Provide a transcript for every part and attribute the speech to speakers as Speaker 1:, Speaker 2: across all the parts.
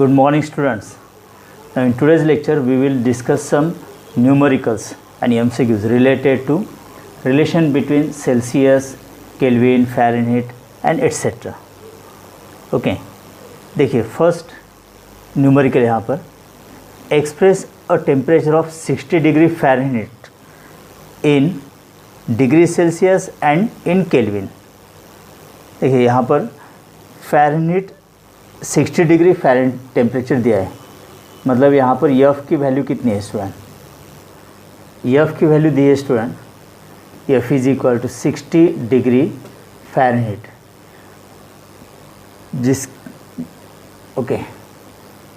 Speaker 1: Good morning students. Now in today's lecture we will discuss some numericals and MCQs related to relation between Celsius, Kelvin, Fahrenheit and etc. Okay. देखिए first numerical यहाँ पर express a temperature of 60 degree Fahrenheit in degree Celsius and in kelvin. देखिए यहाँ पर Fahrenheit 60 degree Fahrenheit temperature दिया है, मतलब यहाँ पर एफ की वैल्यू कितनी है स्टूडेंट? एफ की वैल्यू दी है student, F is equal to 60 degree Fahrenheit,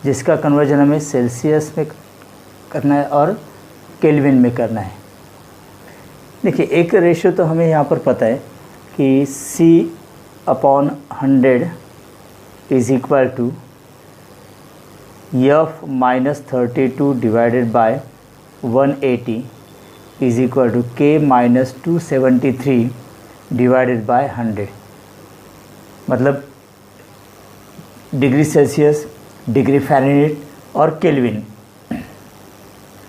Speaker 1: जिसका कन्वर्जन हमें सेल्सियस में करना है और केल्विन में करना है। देखिए एक रेशियो तो हमें यहाँ पर पता है कि C/100 is equal to F-32 divided by 180 is equal to K-273 divided by 100। मतलब डिग्री सेल्सियस, डिग्री फ़ारेनहीट और केल्विन,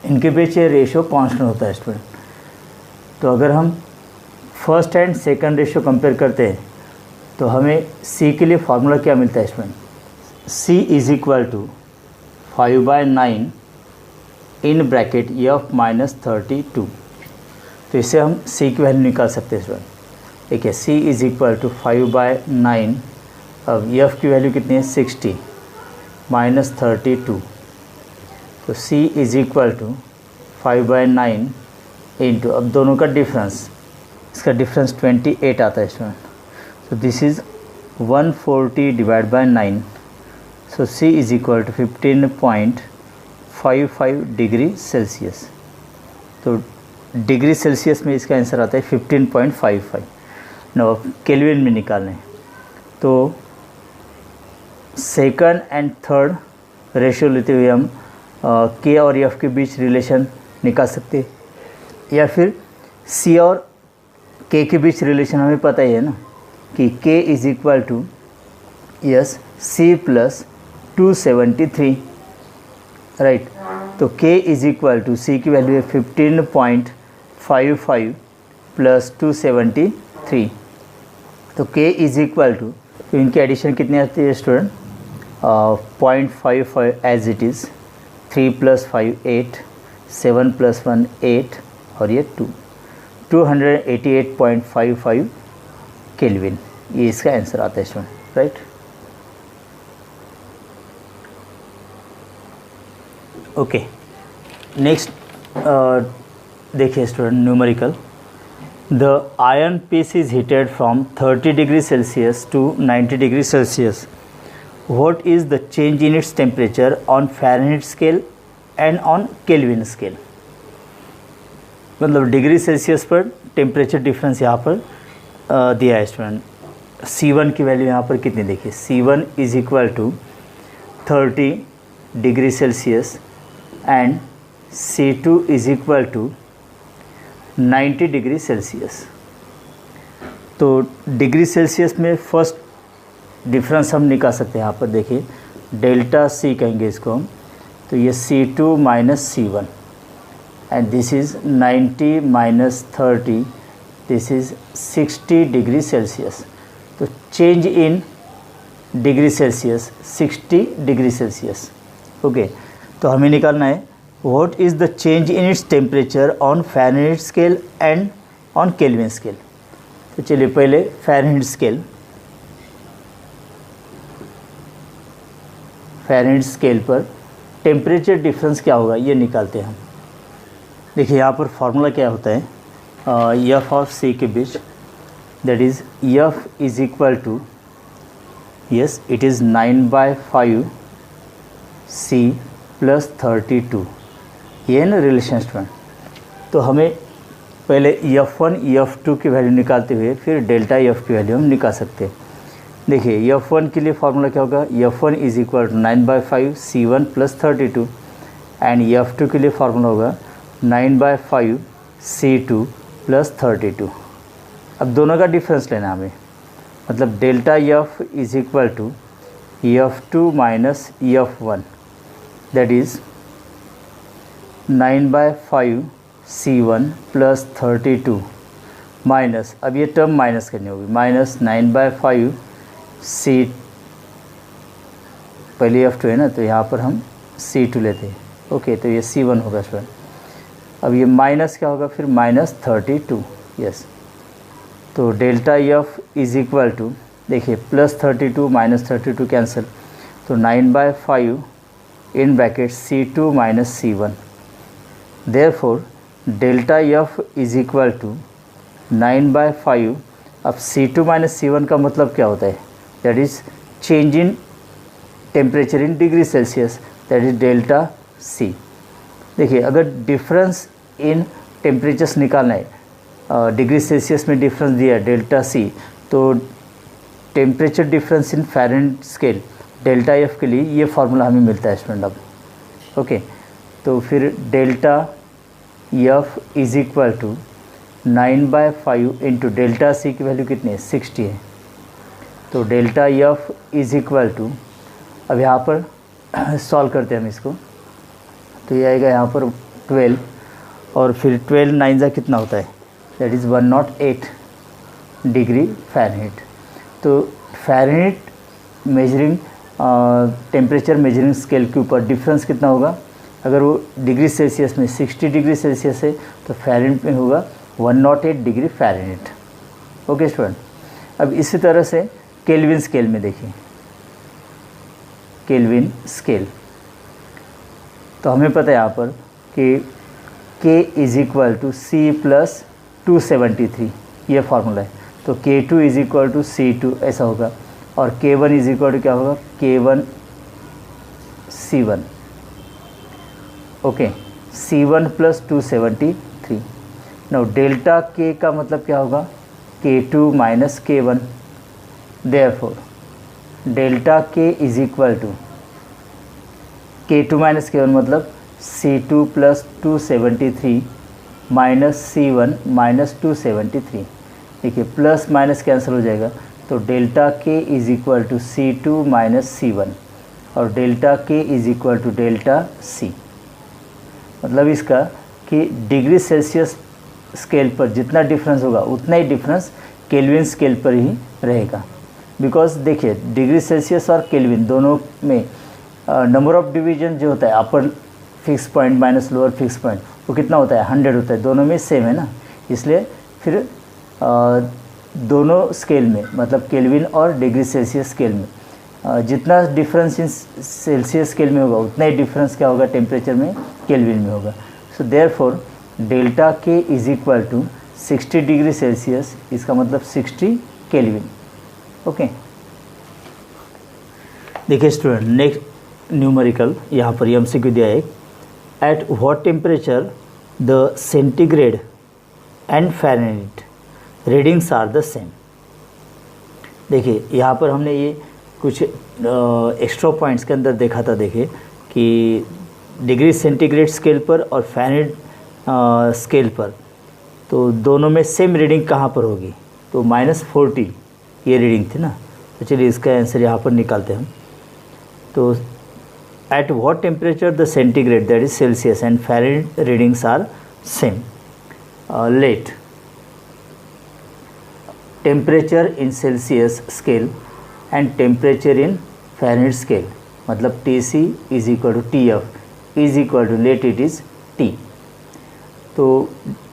Speaker 1: इनके बीच ये रेशियो कांस्टेंट होता है स्टूडेंट। तो अगर हम first and second ratio compare करते हैं तो हमें C के लिए फार्मूला क्या मिलता है student? C is equal to 5/9 in bracket F-32। तो इससे हम C की वैल्यू निकाल सकते हैं स्टूडेंट। ठीक है, C इज इक्वल टू 5/9। अब F की वैल्यू कितनी है? 60 माइनस 32। तो C is equal to 5/9 into, अब दोनों का डिफरेंस, इसका डिफरेंस 28 आता है स्टूडेंट। तो this is 140 divide by 9। So C is equal to 15.55 degree Celsius. तो डिग्री सेल्सियस में इसका आंसर आता है 15.55। नो केल्विन में निकालना है तो सेकंड एंड थर्ड रेशियो लेते हुए हम K और F के बीच रिलेशन निकाल सकते हैं, या फिर C और K के बीच रिलेशन हमें पता ही है ना कि K is equal to C plus 273, right. तो K is equal to, C की वैल्यू है 15.55 प्लस 273। तो K इज इक्वल टू, तो इनकी एडिशन कितनी आती है स्टूडेंट? 0.55 एज इट इज़, 3 + 5 8, 7 + 1 8 और ये 288.55 केल्विन। ये इसका आंसर आता है स्टूडेंट, राइट। ओके, नेक्स्ट देखिए student numerical. The iron piece is heated from 30 degree Celsius to 90 degree Celsius. What is the change in its temperature on Fahrenheit scale and on Kelvin scale? मतलब degree Celsius पर temperature difference यहाँ पर दिया है student. C1 की value यहाँ पर कितनी देखिए, C1 is equal to 30 degree Celsius and C2 is equal to 90 degree Celsius. तो डिग्री सेल्सियस में फर्स्ट डिफरेंस हम निकाल सकते हैं। यहाँ पर देखिए डेल्टा C कहेंगे इसको हम, तो ये C2 minus C1 and this is 90 minus 30, this is 60 degree Celsius. तो change in degree Celsius 60 degree Celsius. Okay, तो हमें निकालना है what is the change in its temperature on Fahrenheit scale and on Kelvin scale. तो चलिए पहले Fahrenheit scale, Fahrenheit scale पर temperature difference क्या होगा ये निकालते हैं हम। देखिए यहाँ पर फार्मूला क्या होता है F और C के बीच, that is F is equal to, yes it is 9/5 C plus 32। ये है ना रिलेशन स्टूडेंट। तो हमें पहले F1 F2 की वैल्यू निकालते हुए फिर डेल्टा F की वैल्यू हम निकाल सकते हैं। देखिए F1 के लिए फार्मूला क्या होगा, F1 is equal to 9/5 C1 plus 32 and F2 के लिए फार्मूला होगा 9/5 C2 प्लस 32। अब दोनों का डिफरेंस लेना हमें, मतलब delta F is equal to EF2 minus EF1 that is 9/5 C1 plus 32 minus, अब ये टर्म माइनस करनी होगी, माइनस 9/5 C, पहले F2 है ना, तो यहाँ पर हम C2 लेते हैं। ओके, तो ये C1 होगा स्टूडेंट। अब ये माइनस क्या होगा फिर, माइनस 32, यस। तो delta F is equal to, देखिए प्लस 32 माइनस 32 कैंसिल, तो 9/5 in bracket C2 minus C1, therefore delta F is equal to 9/5। अब C2 माइनस C1 का मतलब क्या होता है, that is change in temperature in degree Celsius, that is delta C। देखिए अगर डिफरेंस इन टेम्परेचर्स निकालना है, डिग्री सेल्सियस में डिफरेंस दिया है डेल्टा C, तो temperature difference in Fahrenheit scale delta F के लिए ये फार्मूला हमें मिलता है स्टूडेंट। अब ओके, तो फिर delta F is equal to 9/5 into delta C की वैल्यू कितनी है, 60 है। तो delta F is equal to, अब यहाँ पर सॉल्व करते हैं हम इसको, तो ये आएगा यहाँ पर 12, और फिर 12 9 जा कितना होता है, दैट इज़ 108 डिग्री फ़ारेनहाइट। तो Fahrenheit measuring temperature measuring scale के ऊपर डिफरेंस कितना होगा, अगर वो डिग्री सेल्सियस में 60 डिग्री सेल्सियस है तो फ़ारेनहाइट में होगा 108 डिग्री फ़ारेनहाइट। ओके स्टूडेंट, अब इसी तरह से केल्विन स्केल में देखिए, केल्विन स्केल, तो हमें पता है यहाँ पर कि K is equal to C plus 273, ये फार्मूला है। तो K2 is equal to C2 ऐसा होगा, और K1 इज इक्वल टू क्या होगा, K1 C1। Okay, C1 plus 273। Now delta K का मतलब क्या होगा, K2 minus K1, therefore delta K is equal to K2 minus K1 मतलब C2 plus 273 minus C1 minus 273। देखिए प्लस माइनस कैंसिल हो जाएगा, तो delta K is equal to C2 minus C1, और delta K is equal to delta C। मतलब इसका कि degree Celsius scale पर जितना डिफरेंस होगा उतना ही डिफरेंस केल्विन स्केल पर ही रहेगा। बिकॉज देखिए डिग्री सेल्सियस और केल्विन दोनों में नंबर ऑफ डिवीजन जो होता है, अपर fix point minus lower fix point, वो कितना होता है, 100 होता है, दोनों में सेम है ना। इसलिए फिर दोनों स्केल में, मतलब केल्विन और डिग्री सेल्सियस स्केल में जितना डिफरेंस इन सेल्सियस स्केल में होगा उतना ही डिफरेंस क्या होगा टेम्परेचर में केल्विन में होगा। So therefore delta K is equal to 60 degree Celsius, इसका मतलब 60 केल्विन। ओके, देखिए स्टूडेंट नेक्स्ट न्यूमेरिकल यहाँ पर MCQ दिया है, at what temperature the centigrade and Fahrenheit readings are the same. देखिए यहाँ पर हमने ये कुछ एक्स्ट्रा पॉइंट्स के अंदर देखा था, देखिए कि डिग्री सेंटीग्रेड स्केल पर और फ़ारेनहाइट स्केल पर, तो दोनों में सेम रीडिंग कहाँ पर होगी, तो -40 ये रीडिंग थी ना। तो चलिए इसका आंसर यहाँ पर निकालते हैं हम। तो at what temperature the centigrade that is Celsius and Fahrenheit readings are same, let temperature in Celsius scale and temperature in Fahrenheit scale, मतलब TC is equal to TF is equal to let it is T। तो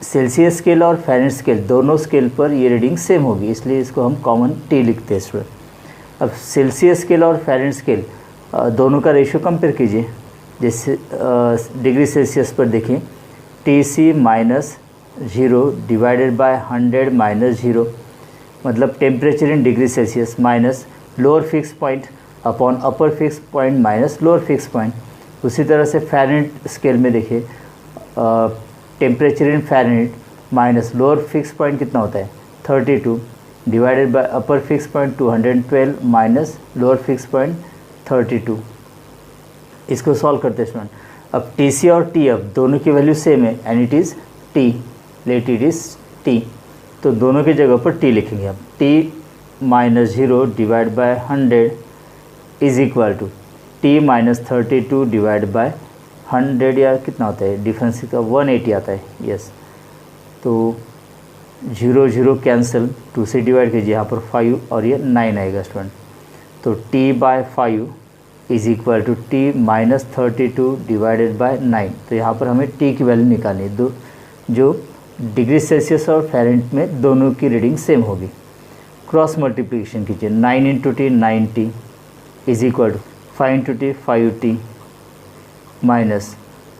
Speaker 1: Celsius scale और Fahrenheit scale दोनों scale पर ये reading same होगी, इसलिए इसको हम कॉमन T लिखते हैं स्टूडेंट। अब सेल्सियस स्केल और फ़ारेनहाइट स्केल दोनों का रेशियो कंपेयर कीजिए। जैसे डिग्री सेल्सियस पर देखें, TC minus 0 divided by 100 minus 0, मतलब temperature in degree Celsius minus lower fix point upon upper fix point minus lower fix point. उसी तरह से फ़ारेनहाइट स्केल में देखिए, temperature in Fahrenheit minus lower fix point कितना होता है 32 divided by upper fix point 212 minus lower fix point 32। इसको solve करते हैं स्टूडेंट। अब TC और TF दोनों की वैल्यू सेम है and it is T, late it is T, तो दोनों की जगह पर T लिखेंगे। अब T minus 0 divide by 100 is equal to T minus 32 divide by 100 या कितना होता है डिफरेंस का 180 आता है, यस। तो 0 0 कैंसिल, 2 से डिवाइड कीजिए, यहाँ पर 5 और ये 9 आएगा स्टूडेंट। तो t by 5 is equal to T minus 32 divided by 9। तो यहाँ पर हमें t की वैल्यू निकालनी है, जो डिग्री सेल्सियस और फ़ारेनहाइट में दोनों की रीडिंग सेम होगी। क्रॉस मल्टीप्लिकेशन कीजिए, 9 into T 9t is equal to 5 into T 5t minus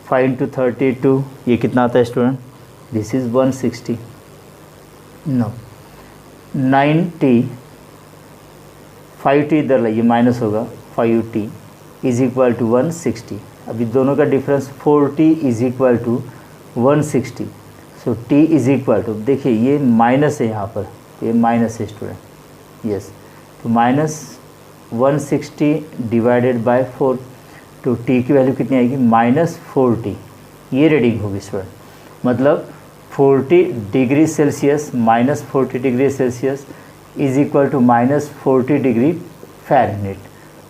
Speaker 1: 5 into 32, ये कितना आता है student, this is 160। No 9t 5t इधर लाइए, माइनस होगा 5t इज इक्वल टू 160। अभी दोनों का difference 4t is equal to 160। So t is equal to, देखिए ये माइनस है यहाँ पर, ये माइनस है स्टूडेंट, यस। तो माइनस 160 डिवाइडेड बाय 4, तो t की वैल्यू कितनी आएगी, माइनस 4t। ये रीडिंग होगी स्टूडेंट, मतलब 40 degree Celsius minus 40 degree Celsius is equal to minus 40 degree Fahrenheit.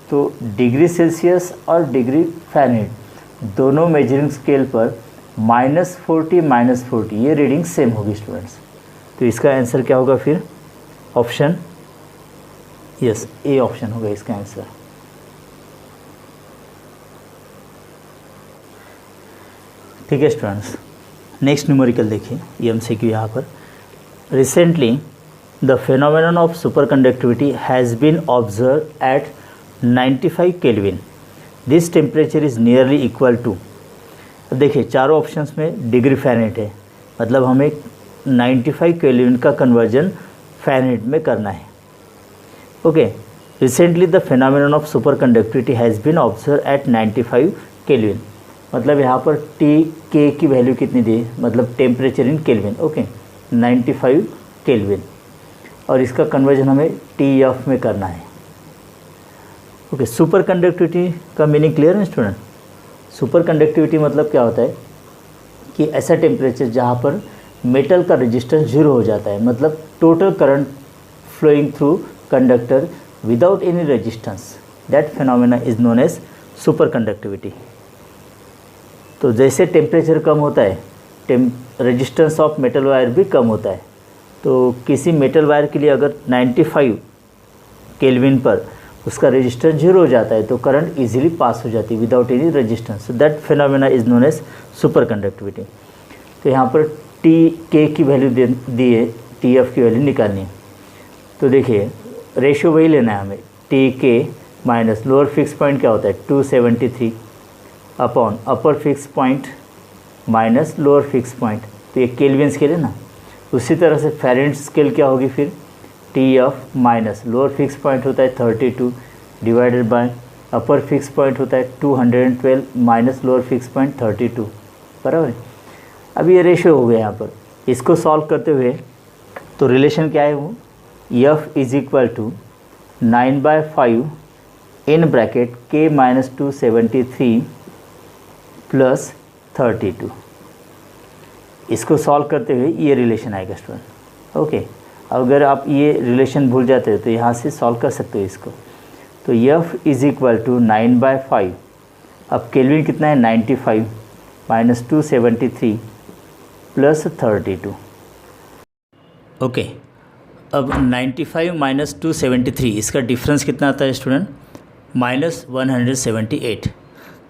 Speaker 1: तो डिग्री सेल्सियस और डिग्री फ़ारेनहाइट दोनों मेजरिंग स्केल पर -40 ये रीडिंग सेम होगी स्टूडेंट्स। तो इसका आंसर क्या होगा फिर, ऑप्शन, यस, ए ऑप्शन होगा इसका आंसर। ठीक है स्टूडेंट्स, नेक्स्ट न्यूमेरिकल देखिए, ये एमसीक्यू यहाँ पर। Recently the phenomenon of super conductivity has been observe at 95 Kelvin, this temperature is nearly equal to. अब देखिए चारों ऑप्शंस में डिग्री फ़ारेनहाइट है, मतलब हमें 95 केल्विन का कन्वर्जन फ़ारेनहाइट में करना है। Okay, recently the phenomenon of super conductivity has been observe at 95 Kelvin, मतलब यहाँ पर टी के की वैल्यू कितनी दी, मतलब temperature in kelvin. Okay, 95 kelvin, और इसका कन्वर्जन हमें टी एफ में करना है। ओके, सुपर कंडक्टिविटी का मीनिंग क्लियर है स्टूडेंट। सुपर कंडक्टिविटी मतलब क्या होता है कि ऐसा टेम्परेचर जहाँ पर मेटल का रेजिस्टेंस 0 हो जाता है, मतलब total current flowing through conductor without any resistance, that phenomena is known as super conductivity. तो जैसे टेम्परेचर कम होता है, रेजिस्टेंस ऑफ मेटल वायर भी कम होता है। तो किसी मेटल वायर के लिए अगर 95 केल्विन पर उसका रेजिस्टेंस 0 हो जाता है तो करंट इजीली पास हो जाती है without any resistance, so that phenomena is known as super conductivity. तो यहाँ पर टी के की वैल्यू दी है, टी एफ की वैल्यू निकालनी है। तो देखिए रेशियो वही लेना है हमें, टी के माइनस लोअर फिक्स पॉइंट क्या होता है 273 upon upper fix point minus lower fix point, तो ये केल्विन स्केल है ना। उसी तरह से फ़ारेनहाइट स्केल क्या होगी फिर, T F minus lower fix point होता है 32 divided by upper fix point होता है 212 माइनस लोअर फिक्स पॉइंट 32, बराबर है। अब ये रेशियो हो गया यहाँ पर, इसको सॉल्व करते हुए तो रिलेशन क्या है वो, F is equal to 9/5 in bracket के माइनस 273 प्लस 32। इसको सॉल्व करते हुए ये रिलेशन आएगा स्टूडेंट। ओके, अगर आप ये रिलेशन भूल जाते हो तो यहाँ से सॉल्व कर सकते हो इसको। तो एफ इज इक्वल टू 9/5, अब केल्विन कितना है 95 माइनस 273 प्लस 32। ओके, अब 95 माइनस 273 इसका डिफरेंस कितना आता है student, minus 178।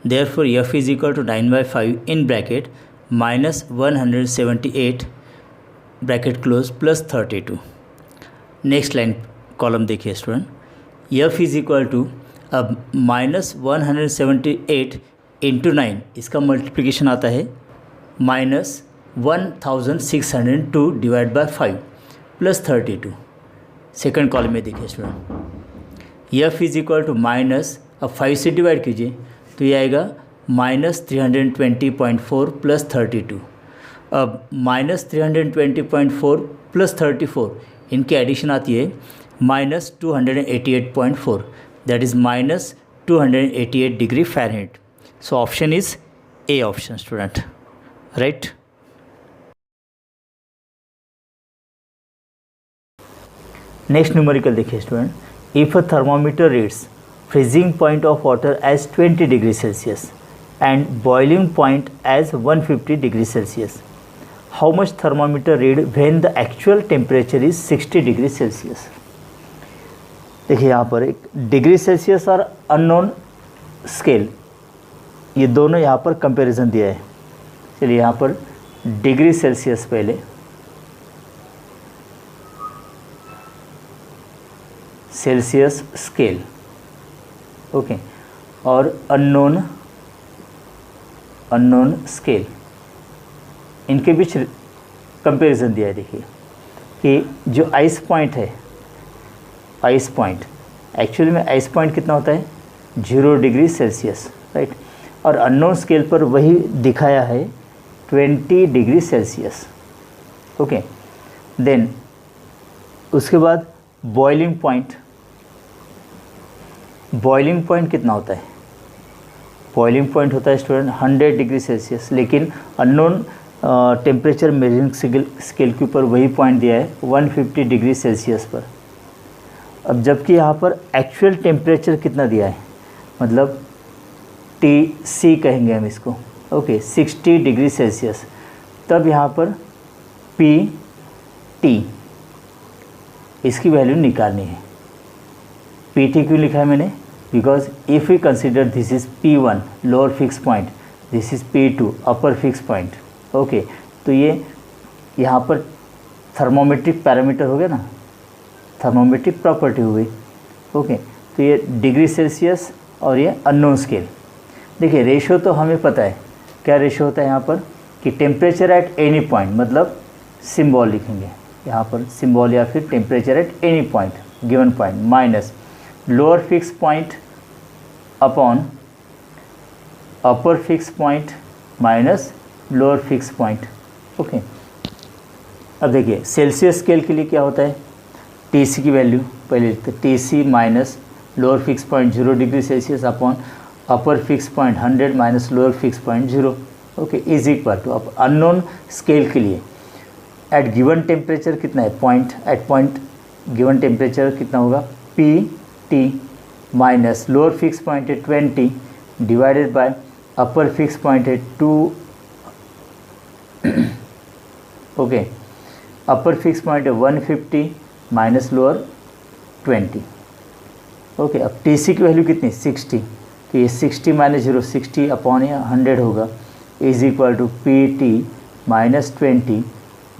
Speaker 1: Therefore F is equal to 9/5 in bracket minus 178 bracket close plus 32। Next line column देखिए student, F is equal to, अब माइनस 178 इंटू 9 इसका मल्टीप्लिकेशन आता है minus 1602 divide by 5 plus 32। Second column में देखिए student, F is equal to minus, अब 5 से divide कीजिए तो ये आएगा माइनस 320.4 प्लस 32। अब माइनस 320.4 प्लस 34 इनकी एडिशन आती है minus 288.4, that is minus 288 degree Fahrenheit. So option is A option student, right. Next numerical देखिए student, if a thermometer reads freezing point of water as 20 degrees Celsius and boiling point as 150 degrees Celsius. How much thermometer read when the actual temperature is 60 degrees Celsius? देखिए यहाँ पर एक degree Celsius और unknown scale, ये दोनों यहाँ पर comparison दिया है। चलिए यहाँ पर डिग्री सेल्सियस पहले, सेल्सियस स्केल, ओके, और अननोन स्केल, इनके बीच कंपैरिजन दिया है। देखिए कि जो आइस पॉइंट है, आइस पॉइंट एक्चुअली में आइस पॉइंट कितना होता है 0 डिग्री सेल्सियस, राइट, और अननोन स्केल पर वही दिखाया है 20 डिग्री सेल्सियस, ओके। देन उसके बाद बॉइलिंग पॉइंट, बॉइलिंग पॉइंट कितना होता है, बॉइलिंग पॉइंट होता है स्टूडेंट 100 डिग्री सेल्सियस, लेकिन अननोन टेम्परेचर मेजरिंग स्केल के ऊपर वही पॉइंट दिया है 150 डिग्री सेल्सियस पर। अब जबकि यहाँ पर एक्चुअल टेम्परेचर कितना दिया है, मतलब TC कहेंगे हम इसको, ओके, 60 डिग्री सेल्सियस, तब यहाँ पर PT इसकी वैल्यू निकालनी है। PT क्यों लिखा है मैंने, because if we consider this is P1 lower fix point, this is P2 upper fix point, okay, तो ये यहाँ पर थर्मोमेट्रिक पैरामीटर हो गया ना, थर्मोमेट्रिक प्रॉपर्टी हो गई, ओके। तो ये डिग्री सेल्सियस और ये अननोन स्केल। देखिए रेशो तो हमें पता है, क्या रेशो होता है यहाँ पर कि टेम्परेचर एट एनी पॉइंट, मतलब सिंबल लिखेंगे यहाँ पर, सिंबल या फिर temperature at any point given point minus lower fix point upon upper fix point minus lower fix point, okay. अब देखिए सेल्सियस स्केल के लिए क्या होता है, TC की वैल्यू पहले लिखते हैं, TC minus lower fix point 0 degree Celsius upon upper fix point 100 minus lower fix point 0, okay, is equal to. अब अननोन स्केल के लिए एट गिवन टेम्परेचर कितना है, point at point given temperature कितना होगा, PT minus lower fix point है 20 divided by upper fix point है 2, okay, upper fix point है 150 माइनस लोअर 20, ओके। अब TC की वैल्यू कितनी 60, तो ये 60 माइनस 0 60 अपॉन 100 होगा, is equal to PT minus 20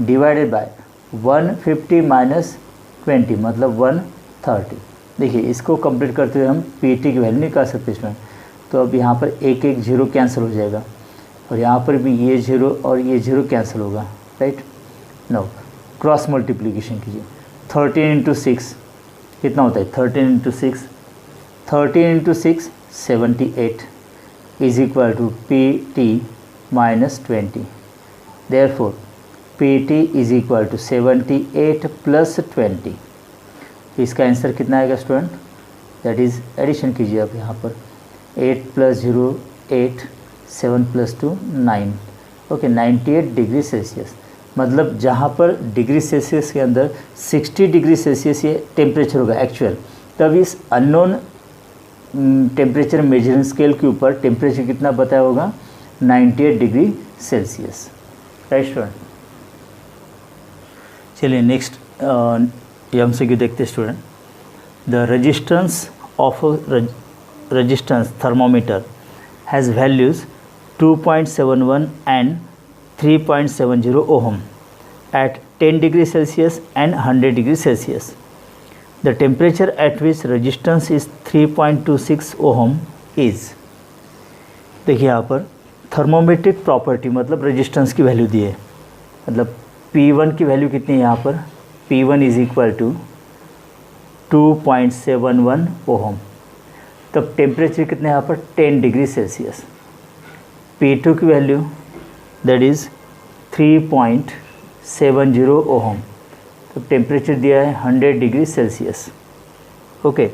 Speaker 1: divided by 150 minus 20 मतलब 130। देखिए इसको कंप्लीट करते हुए हम PT की वैल्यू निकाल सकते हैं स्टूडेंट। तो अब यहाँ पर एक एक जीरो कैंसिल हो जाएगा और यहाँ पर भी ये जीरो और ये जीरो कैंसिल होगा, राइट। नो क्रॉस मल्टीप्लिकेशन कीजिए, 13 इंटू 6 कितना होता है, 13 into 6 78 is equal to PT minus 20। Therefore PT is equal to 78 plus 20। इसका आंसर कितना आएगा स्टूडेंट, दैट इज़ एडिशन कीजिए आप यहाँ पर 8 plus 0 8, 7 plus 2 9, okay, 98 degree Celsius. मतलब जहाँ पर डिग्री सेल्सियस के अंदर 60 डिग्री सेल्सियस ये टेम्परेचर होगा एक्चुअल, तब इस अननोन टेम्परेचर मेजरिंग स्केल के ऊपर टेम्परेचर कितना बताया होगा, 98 डिग्री सेल्सियस, राइट स्टूडेंट। चलिए नेक्स्ट MCQ देखते student. The resistance of resistance thermometer has values 2.71 and 3.70 ohm at 10 degree Celsius and 100 degree Celsius. The temperature at which resistance is 3.26 ohm is, देखिए यहाँ पर thermometric property मतलब resistance की value दी है, मतलब P1 की वैल्यू कितनी है यहाँ पर, P1 is equal to 2.71 ohm. तब टेम्परेचर कितने यहाँ पर 10 डिग्री सेल्सियस। P2 की वैल्यू दैट इज़ 3.70 ओहम, तब टेम्परेचर दिया है 100 डिग्री सेल्सियस, ओके।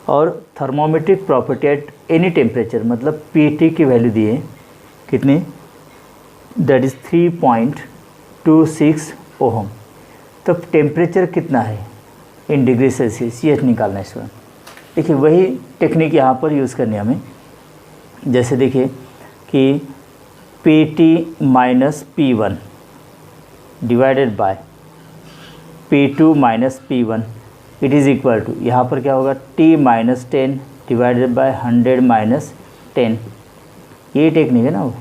Speaker 1: और thermometric property at any temperature मतलब PT की वैल्यू दी है कितनी, दैट इज़ 3.26 ओहम। तब टेम्परेचर कितना है इन डिग्री सेल्सियस, ये निकालना है स्टूडेंट। देखिए वही टेक्निक यहाँ पर यूज़ करनी है हमें। जैसे देखिए कि Pt minus P1 divided by P2 minus P1 it is equal to, यहाँ पर क्या होगा, T minus 10 divided by 100 minus 10। ये टेक्निक है ना वो।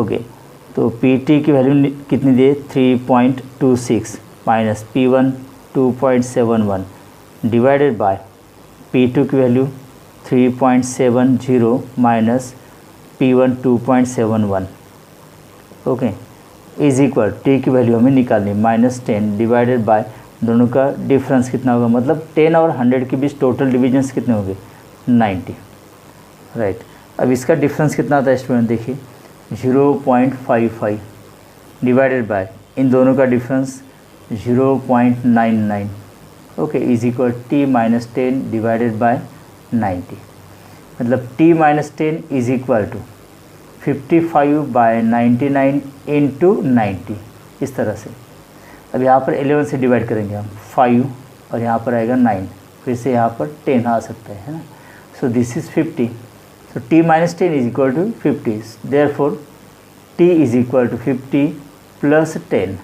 Speaker 1: ओके, तो Pt की वैल्यू कितनी दी, 3.26 minus P1 2.71 divided by P2 की value 3.70 minus P1 2.71। Okay, is equal T की वैल्यू हमें निकालनी माइनस 10 डिवाइडेड बाय, दोनों का डिफरेंस कितना होगा, मतलब 10 और 100 के बीच टोटल डिविजन्स कितने होंगे, 90। राइट, अब इसका डिफरेंस कितना आता है स्टूडेंट, देखिए 0.55 डिवाइडेड बाय, इन दोनों का difference 0.99। Okay, is equal T minus 10 divided by 90, मतलब T minus 10 is equal to 55 by 99 into 90, इस तरह से। अब यहाँ पर 11 से डिवाइड करेंगे हम 5 और यहाँ पर आएगा 9, फिर से यहाँ पर 10 आ सकता है ना। So this is 50, so T minus 10 is equal to 50, therefore T is equal to 50 plus 10,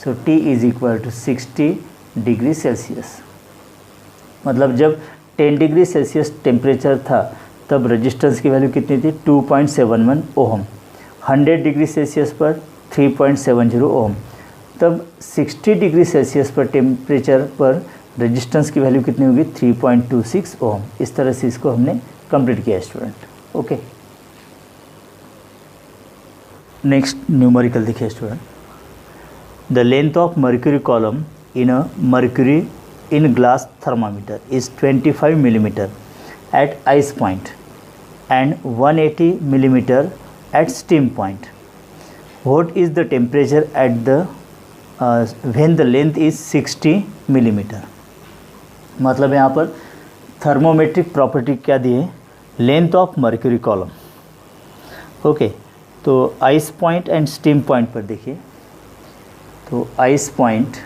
Speaker 1: so T is equal to 60 degree Celsius. मतलब जब 10 डिग्री सेल्सियस टेम्परेचर था तब रेजिस्टेंस की वैल्यू कितनी थी, 2.71 ओहम। 100 डिग्री सेल्सियस पर 3.70 ओहम। तब 60 degree Celsius पर टेम्परेचर पर रेजिस्टेंस की वैल्यू कितनी होगी, 3.26 ओहम। इस तरह से इसको हमने कंप्लीट किया स्टूडेंट। ओके, नेक्स्ट न्यूमेरिकल देखिए student. The length of mercury column in a mercury in glass thermometer is 25 millimeter at ice point and 180 millimeter at steam point. What is the temperature at the when the length is 60 millimeter? मतलब यहाँ पर thermometric property क्या दी है, length of mercury column. Okay, तो ice point and steam point पर देखिए, तो आइस पॉइंट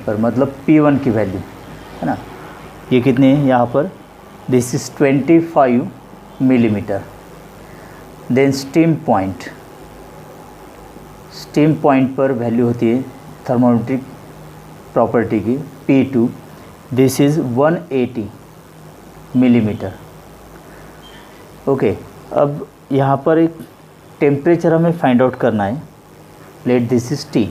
Speaker 1: पर मतलब P1 की वैल्यू है ना, ये कितनी है यहाँ पर, this is 25 millimetre. Then steam point पर वैल्यू होती है थर्मोमेट्रिक प्रॉपर्टी की P2, this is 180 millimetre. Okay, अब यहाँ पर एक टेम्परेचर हमें फाइंड आउट करना है, लेट दिस इज़ T।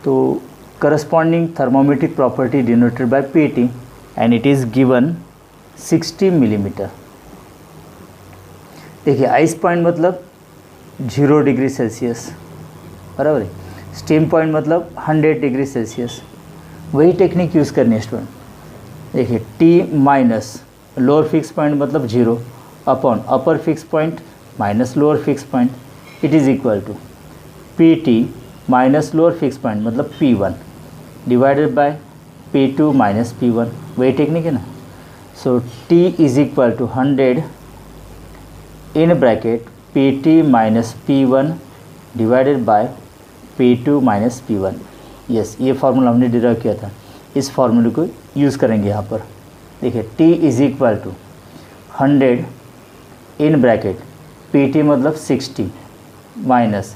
Speaker 1: तो corresponding thermometric property denoted by Pt and it is given 60 millimetre. देखिए आइस पॉइंट मतलब 0 डिग्री सेल्सियस, बराबर है। स्टीम पॉइंट मतलब 100 डिग्री सेल्सियस। वही टेक्निक यूज़ करनी है स्टूडेंट। देखिए T minus lower fix point मतलब 0 upon upper fix point minus lower fix point, it is equal to Pt minus lower fix point मतलब P1 divided by P2 minus P1, वही technique है ना। So T is equal to 100 in bracket Pt minus P1 divided by P2 minus P1। Yes, ये formula हमने derive किया था, इस फार्मूले को यूज़ करेंगे यहाँ पर। देखिए T is equal to 100 in bracket Pt मतलब 60 minus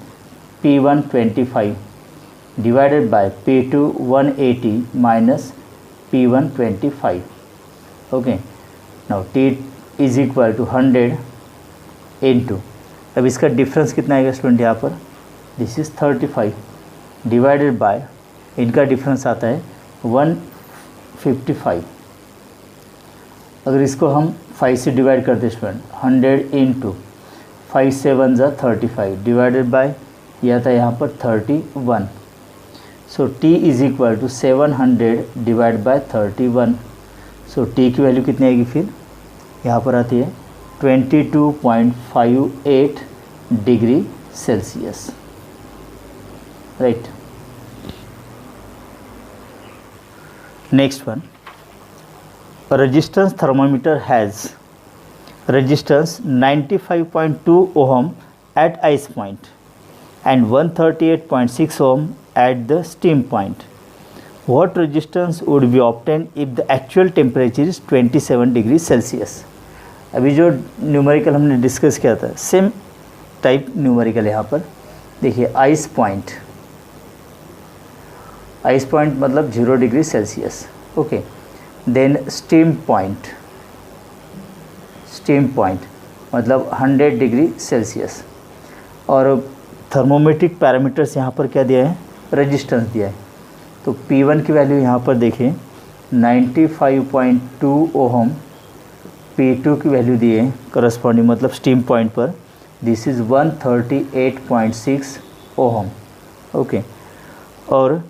Speaker 1: P1 25 divided by P2 180 minus P1 25। Okay, now T is equal to 100 into, अब इसका डिफरेंस कितना आएगा स्टूडेंट यहाँ पर, दिस इज़ 35 डिवाइडेड बाय, इनका डिफरेंस आता है 155। अगर इसको हम 5 से डिवाइड करते स्टूडेंट, 100 इंटू 5 7 ज़ा 35 डिवाइडेड बाय, यह था यहाँ पर 31। So T is equal to 700 divide by 31। So T की वैल्यू कितनी आएगी फिर, यहाँ पर आती है 22.58 degree Celsius. Right, next one, resistance thermometer has resistance 95.2 ohm at ice point and 138.6 ohm at the steam point. What resistance would be obtain if the actual temperature is 27 degree Celsius. अभी जो numerical हमने discuss किया था same type numerical यहाँ पर देखिए। Ice point मतलब 0 degree Celsius, okay. Then steam point मतलब 100 डिग्री सेल्सियस। और थर्मोमेट्रिक पैरामीटर्स यहाँ पर क्या दिया है, रेजिस्टेंस दिया है। तो P1 की वैल्यू यहाँ पर देखिए 95.2 ओहम, P2 की वैल्यू दी है करस्पॉन्डिंग मतलब स्टीम पॉइंट पर, दिस इज़ 138.6 ओहम, ओके। और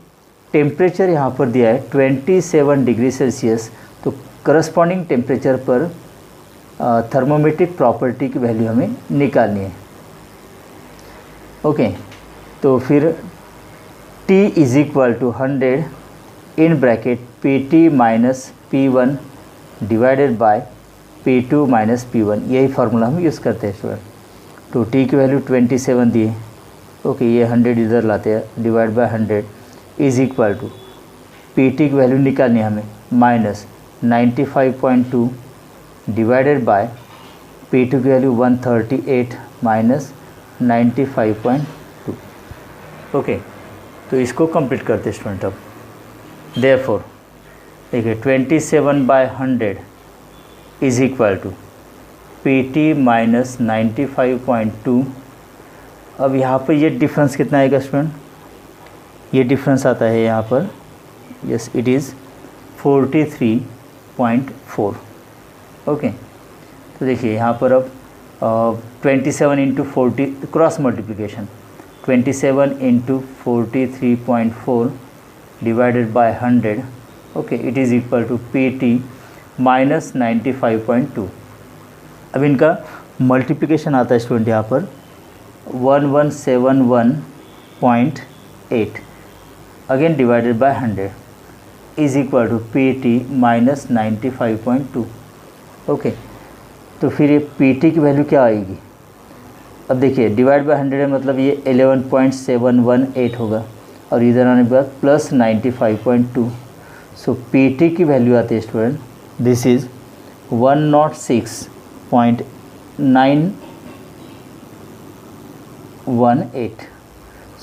Speaker 1: टेम्परेचर यहाँ पर दिया है 27 डिग्री सेल्सियस। तो करस्पॉन्डिंग टेम्परेचर पर थर्मोमेट्रिक प्रॉपर्टी की वैल्यू हमें निकालनी है, ओके। तो फिर T is equal to 100 in bracket PT minus P1 divided by P2 minus P1, यही फार्मूला हम यूज़ करते हैं स्टूडेंट। तो T की वैल्यू 27 दी है, ओके। ये 100 इधर लाते हैं, divide by 100 is equal to PT की वैल्यू निकालनी है हमें माइनस 95.2 डिवाइडेड बाय P2 की वैल्यू 138 माइनस 95.2, ओके। तो इसको कंप्लीट करते हैं स्टूडेंट। अब देयरफॉर देखिए 27/100 is equal to PT minus 95.2। अब यहाँ पर ये डिफरेंस कितना आएगा स्टूडेंट, ये डिफरेंस आता है यहाँ पर, यस इट इज़ 43.4, ओके। तो देखिए यहाँ पर अब 27 into 40 cross multiplication, 27 into 43.4 divided by 100, okay, it is equal to PT minus 95.2। अब इनका मल्टीप्लिकेशन आता है स्टूडेंट यहाँ पर 1171.8 again divided by 100 is equal to PT minus 95.2, okay. तो फिर ये PT की वैल्यू क्या आएगी, अब देखिए डिवाइड बाय 100 है मतलब ये 11.718 होगा, और इधर आने के बाद प्लस 95.2। सो PT की वैल्यू आती है स्टूडेंट, दिस इज़ 106.918।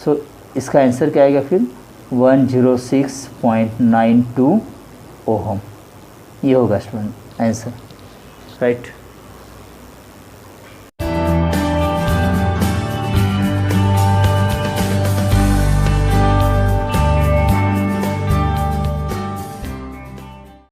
Speaker 1: सो इसका आंसर क्या आएगा फिर 106.92 ओहम, ये होगा स्टूडेंट आंसर, राइट।